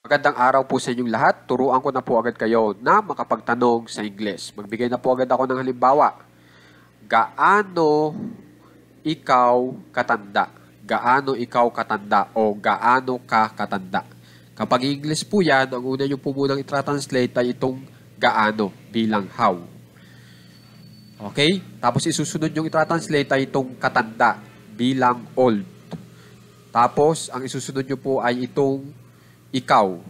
Magandang araw po sa inyong lahat. Turuan ko na po agad kayo na makapagtanong sa Ingles. Magbigay na po agad ako ng halimbawa. Gaano ikaw katanda? Gaano ikaw katanda o gaano ka katanda? Kapag English po yan, ang una nyo po munang i-translate ay itong gaano bilang how. Okay? Tapos isusunod yung i-translate ay itong katanda bilang old. Tapos, ang isusunod nyo po ay itong ikaw,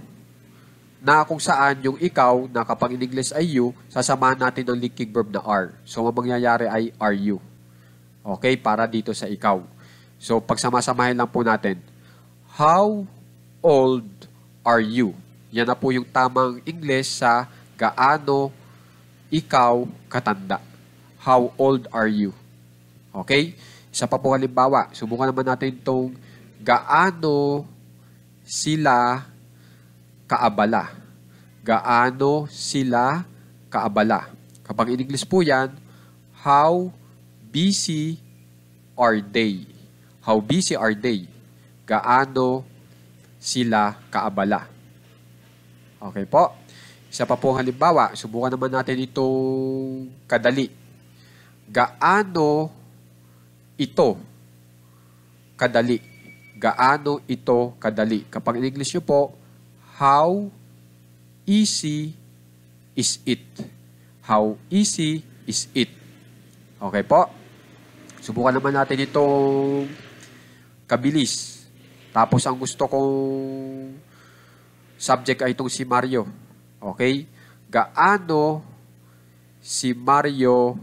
na kung saan yung ikaw, na kapag in English ay you, sasamahan natin ng linking verb na are. So, ang mangyayari ay are you. Okay? Para dito sa ikaw. So, pagsamasamahin lang po natin. How old are you? Yan na po yung tamang English sa gaano ikaw katanda. How old are you? Okay? Isa pa po halimbawa. Subukan naman natin itong gaano sila kaabala. Gaano sila kaabala. Kapag in English po yan, how busy are they? How busy are they? Gaano sila kaabala. Okay po. Isa pa po halimbawa, subukan naman natin itong kadali. Gaano ito kadali? Gaano ito kadali? Kapag in English nyo po, how easy is it? How easy is it? Okay po? Subukan naman natin itong kabilis. Tapos ang gusto kong subject ay itong si Mario. Okay? Gaano si Mario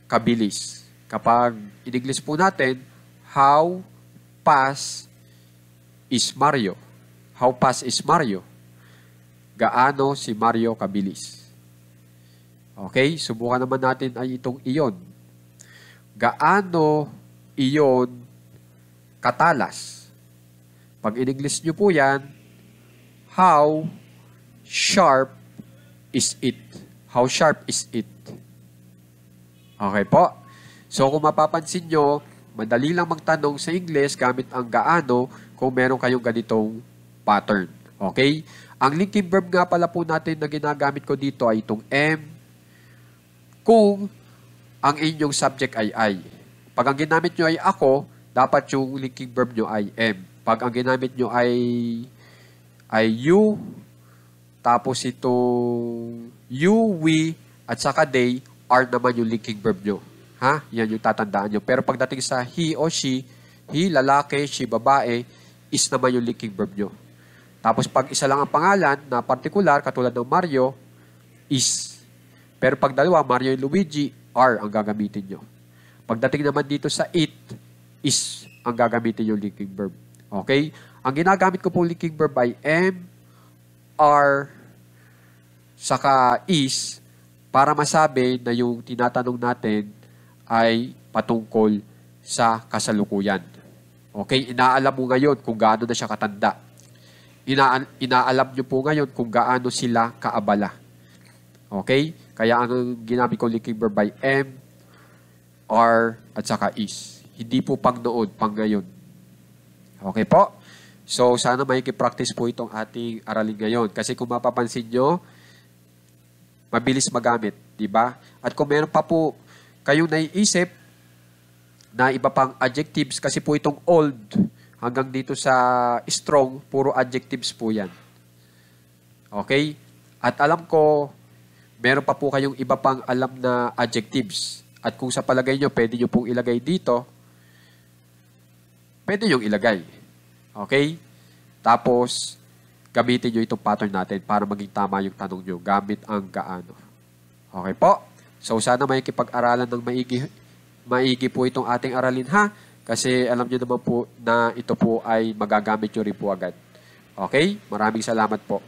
kabilis? Kapag in English po natin, how fast is Mario? How fast is Mario? Gaano si Mario kabilis? Okay, subukan naman natin ay itong iyon. Gaano iyon katalas? Pag in English nyo po yan, how sharp is it? How sharp is it? Okay po. So kung mapapansin nyo, madali lang magtanong sa English gamit ang gaano kung meron kayong ganitong pattern. Okay? Ang linking verb nga pala po natin na ginagamit ko dito ay itong am kung ang inyong subject ay I. Pag ang ginamit nyo ay ako, dapat yung linking verb nyo ay am. Pag ang ginamit nyo ay you, tapos itong you, we, at saka they, are naman yung linking verb nyo. Ha? Yan yung tatandaan nyo. Pero pagdating sa he o she, he, lalaki, she, babae, is naman yung linking verb nyo. Tapos pag isa lang ang pangalan na particular, katulad ng Mario, is. Pero pag dalawa, Mario and Luigi, are ang gagamitin nyo. Pagdating naman dito sa it, is ang gagamitin yung linking verb. Okay? Ang ginagamit ko po linking verb ay am, are, saka is, para masabi na yung tinatanong natin ay patungkol sa kasalukuyan. Okay? Inaalam mo ngayon kung gaano na siya katanda. Inaalam nyo po ngayon kung gaano sila kaabala. Okay? Kaya ang ginamit ko linking verb ay am, are, at saka is. Hindi po pang noon, pang ngayon. Okay po? So, sana makikipractice po itong ating aralin ngayon. Kasi kung mapapansin nyo, mabilis magamit. Diba? At kung meron pa po kayong naiisip na iba pang adjectives, kasi po itong old, hanggang dito sa strong, puro adjectives po yan. Okay? At alam ko, meron pa po kayong iba pang alam na adjectives. At kung sa palagay nyo, pwede nyo pong ilagay dito, pwede nyo ilagay. Okay? Tapos, gamitin nyo itong pattern natin para maging tama yung tanong nyo gamit ang gaano. Okay po? So, sana may kipag-aralan ng maigi po itong ating aralin ha. Kasi alam nyo naman po na ito po ay magagamit nyo rin po agad. Okay? Maraming salamat po.